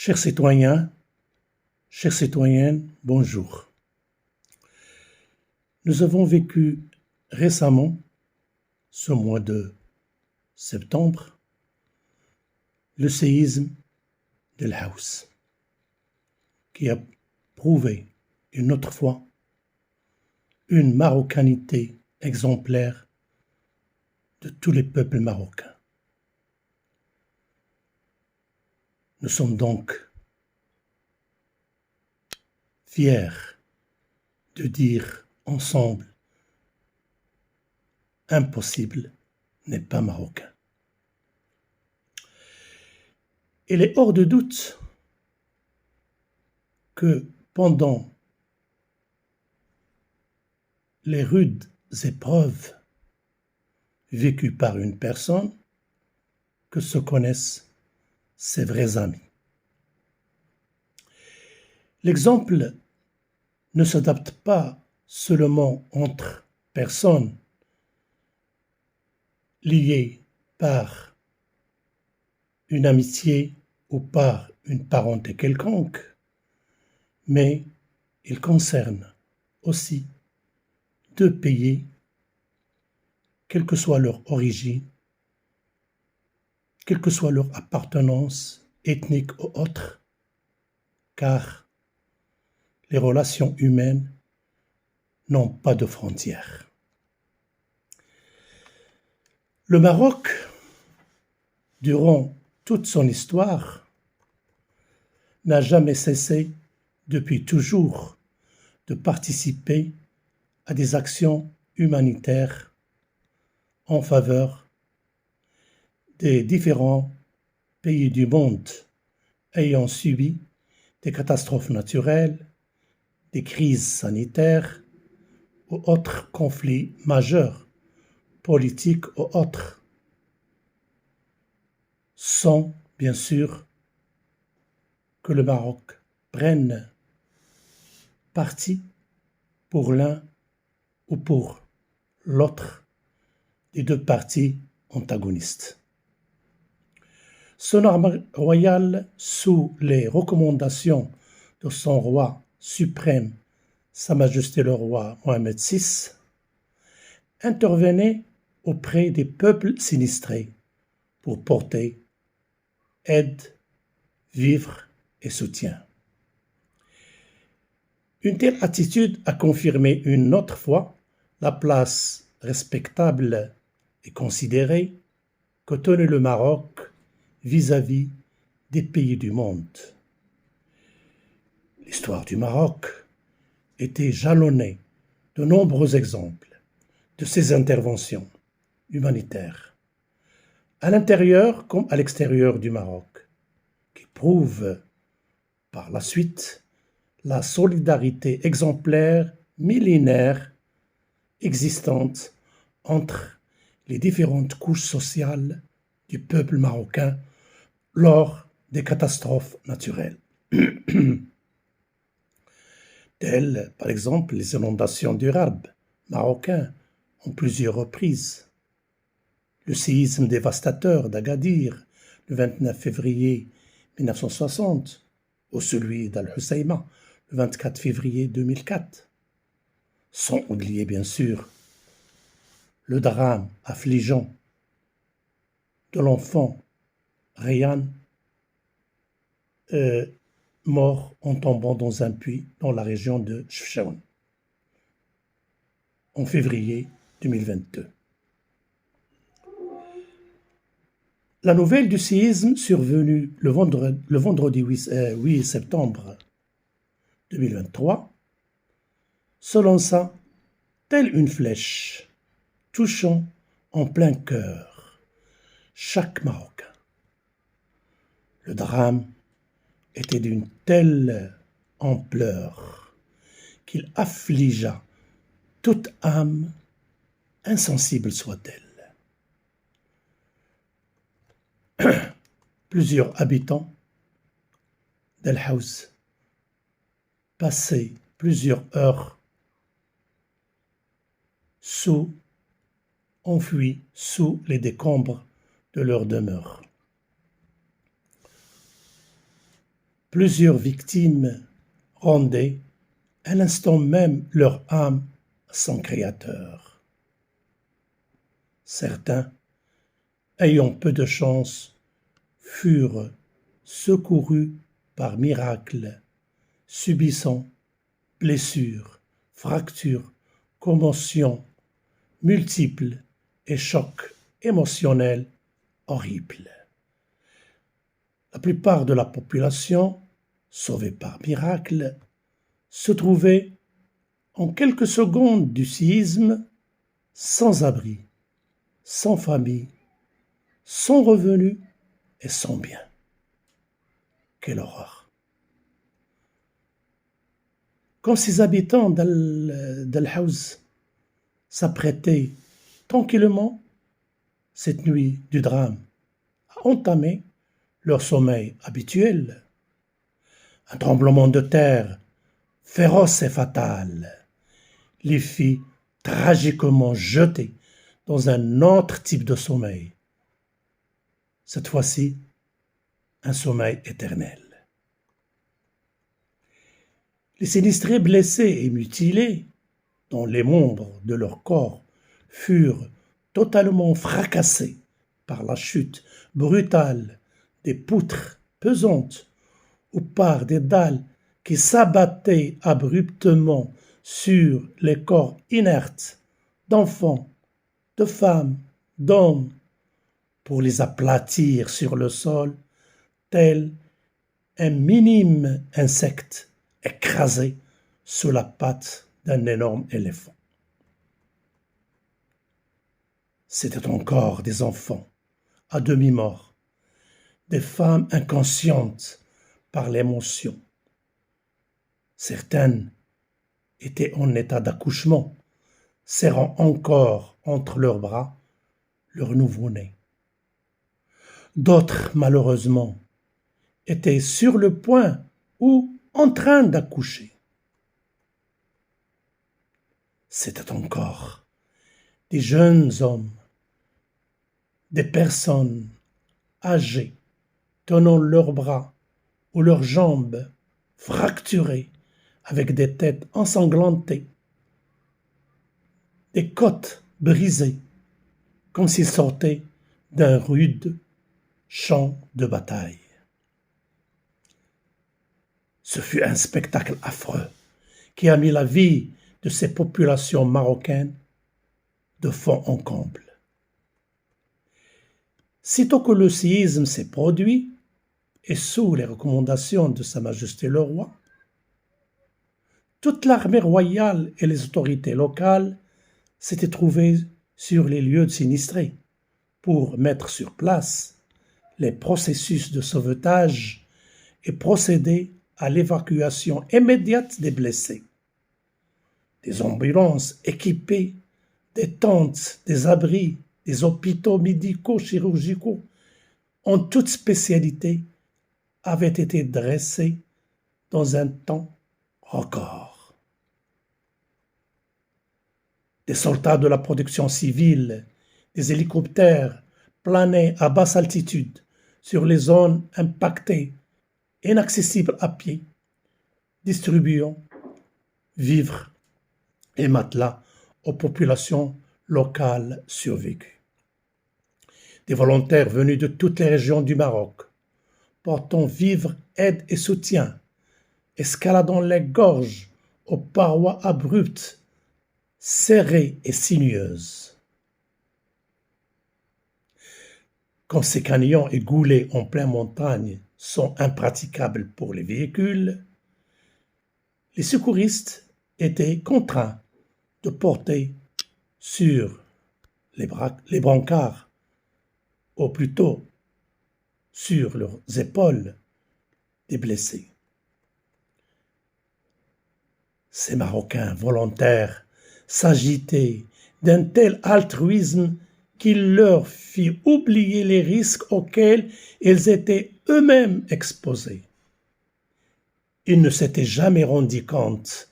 Chers citoyens, chères citoyennes, bonjour. Nous avons vécu récemment, ce mois de septembre, le séisme de l'Haus, qui a prouvé une autre fois une marocanité exemplaire de tous les peuples marocains. Nous sommes donc fiers de dire ensemble: impossible n'est pas marocain. Il est hors de doute que pendant les rudes épreuves vécues par une personne, que se connaissent ses vrais amis. L'exemple ne s'adapte pas seulement entre personnes liées par une amitié ou par une parenté quelconque, mais il concerne aussi deux pays, quelle que soit leur origine, quelle que soit leur appartenance ethnique ou autre, car les relations humaines n'ont pas de frontières. Le Maroc, durant toute son histoire, n'a jamais cessé, depuis toujours, de participer à des actions humanitaires en faveur des différents pays du monde ayant subi des catastrophes naturelles, des crises sanitaires ou autres conflits majeurs, politiques ou autres, sans, bien sûr, que le Maroc prenne parti pour l'un ou pour l'autre des deux parties antagonistes. Son armée royale, sous les recommandations de son roi suprême, Sa Majesté le roi Mohamed VI, intervenait auprès des peuples sinistrés pour porter aide, vivres et soutien. Une telle attitude a confirmé une autre fois la place respectable et considérée que tenait le Maroc vis-à-vis des pays du monde. L'histoire du Maroc était jalonnée de nombreux exemples de ces interventions humanitaires, à l'intérieur comme à l'extérieur du Maroc, qui prouvent par la suite la solidarité exemplaire, millénaire, existante entre les différentes couches sociales du peuple marocain lors des catastrophes naturelles, telles par exemple les inondations du Rab marocain en plusieurs reprises, le séisme dévastateur d'Agadir le 29 février 1960 ou celui d'Al-Hoceima le 24 février 2004, sans oublier bien sûr le drame affligeant de l'enfant Rayhan, mort en tombant dans un puits dans la région de Chefchaouen en février 2022. La nouvelle du séisme survenu le vendredi 8 septembre 2023 se lança telle une flèche, touchant en plein cœur chaque Marocain. Le drame était d'une telle ampleur qu'il affligea toute âme, insensible soit-elle. Plusieurs habitants d'El Haus passaient plusieurs heures enfouis sous les décombres de leur demeure. Plusieurs victimes rendaient à l'instant même leur âme à son Créateur. Certains, ayant peu de chance, furent secourus par miracle, subissant blessures, fractures, commotions multiples et chocs émotionnels horribles. La plupart de la population, sauvée par miracle, se trouvait en quelques secondes du séisme sans abri, sans famille, sans revenu et sans bien. Quelle horreur! Comme ses habitants d'Al-Hawz s'apprêtaient tranquillement, cette nuit du drame, à entamer leur sommeil habituel, un tremblement de terre féroce et fatal les fit tragiquement jeter dans un autre type de sommeil, cette fois-ci un sommeil éternel. Les sinistrés blessés et mutilés, dont les membres de leur corps furent totalement fracassés par la chute brutale des poutres pesantes ou par des dalles qui s'abattaient abruptement sur les corps inertes d'enfants, de femmes, d'hommes, pour les aplatir sur le sol, tel un minime insecte écrasé sous la patte d'un énorme éléphant. C'étaient encore des enfants, à demi-morts, des femmes inconscientes par l'émotion. Certaines étaient en état d'accouchement, serrant encore entre leurs bras leur nouveau-né. D'autres, malheureusement, étaient sur le point ou en train d'accoucher. C'étaient encore des jeunes hommes, des personnes âgées, tenant leurs bras ou leurs jambes fracturées avec des têtes ensanglantées, des côtes brisées, comme s'ils sortaient d'un rude champ de bataille. Ce fut un spectacle affreux qui a mis la vie de ces populations marocaines de fond en comble. Sitôt que le séisme s'est produit, et sous les recommandations de Sa Majesté le Roi, toute l'armée royale et les autorités locales s'étaient trouvées sur les lieux sinistrés pour mettre sur place les processus de sauvetage et procéder à l'évacuation immédiate des blessés. Des ambulances équipées, des tentes, des abris, des hôpitaux médicaux, chirurgicaux, en toute spécialité, avaient été dressés dans un temps record. Des soldats de la protection civile, des hélicoptères planaient à basse altitude sur les zones impactées, inaccessibles à pied, distribuant vivres et matelas aux populations locales survécues. Des volontaires venus de toutes les régions du Maroc, portant vivres, aide et soutien, escaladant les gorges aux parois abruptes, serrées et sinueuses. Quand ces canyons et goulets en pleine montagne sont impraticables pour les véhicules, les secouristes étaient contraints de porter sur les brancards, ou plutôt sur leurs épaules, des blessés. Ces Marocains volontaires s'agitaient d'un tel altruisme qu'il leur fit oublier les risques auxquels ils étaient eux-mêmes exposés. Ils ne s'étaient jamais rendus compte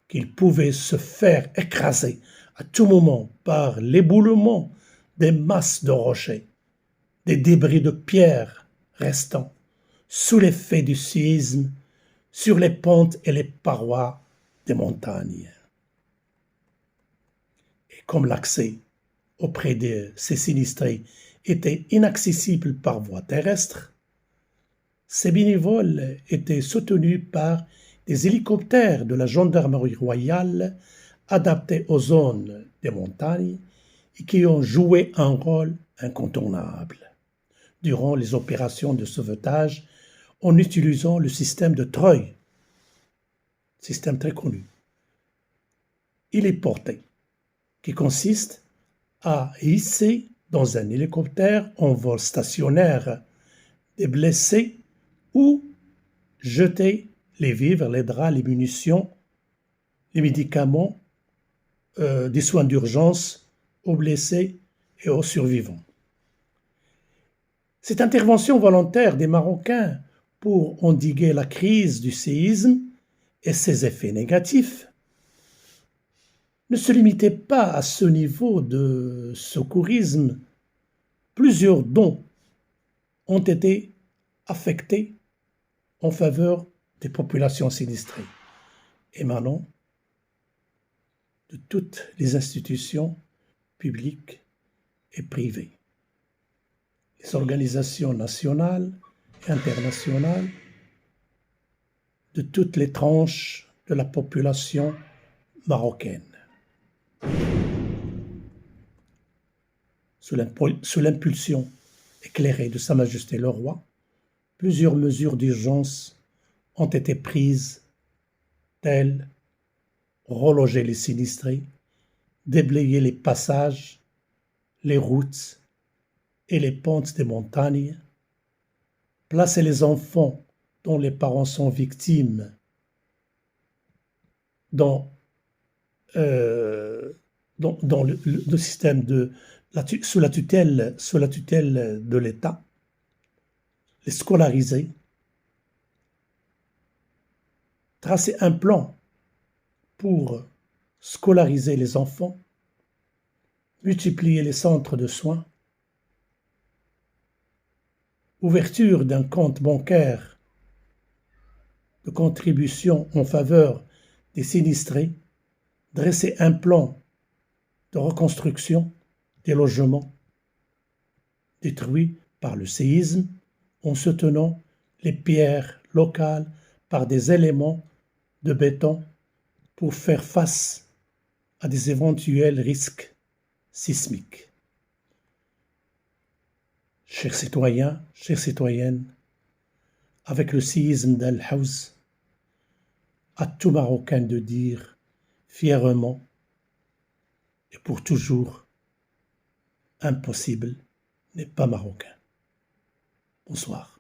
qu'ils pouvaient se faire écraser à tout moment par l'éboulement des masses de rochers, des débris de pierres restant sous l'effet du séisme, sur les pentes et les parois des montagnes. Et comme l'accès auprès de ces sinistrés était inaccessible par voie terrestre, ces bénévoles étaient soutenus par des hélicoptères de la gendarmerie royale adaptés aux zones des montagnes et qui ont joué un rôle incontournable durant les opérations de sauvetage en utilisant le système de treuil, système très connu. Il est porté, qui consiste à hisser dans un hélicoptère en vol stationnaire des blessés ou jeter les vivres, les draps, les munitions, les médicaments, des soins d'urgence aux blessés et aux survivants. Cette intervention volontaire des Marocains pour endiguer la crise du séisme et ses effets négatifs ne se limitait pas à ce niveau de secourisme. Plusieurs dons ont été affectés en faveur des populations sinistrées, émanant de toutes les institutions publiques et privées, les organisations nationales et internationales, de toutes les tranches de la population marocaine. Sous l'impulsion éclairée de Sa Majesté le Roi, plusieurs mesures d'urgence ont été prises, telles reloger les sinistrés, déblayer les passages, les routes et les pentes des montagnes, placer les enfants dont les parents sont victimes dans le système sous la tutelle de l'État, les scolariser, tracer un plan pour scolariser les enfants, multiplier les centres de soins, ouverture d'un compte bancaire de contribution en faveur des sinistrés, dresser un plan de reconstruction des logements détruits par le séisme en soutenant les pierres locales par des éléments de béton pour faire face à des éventuels risques sismiques. Chers citoyens, chères citoyennes, avec le séisme d'Al-Hawz, à tout Marocain de dire fièrement et pour toujours, impossible n'est pas marocain. Bonsoir.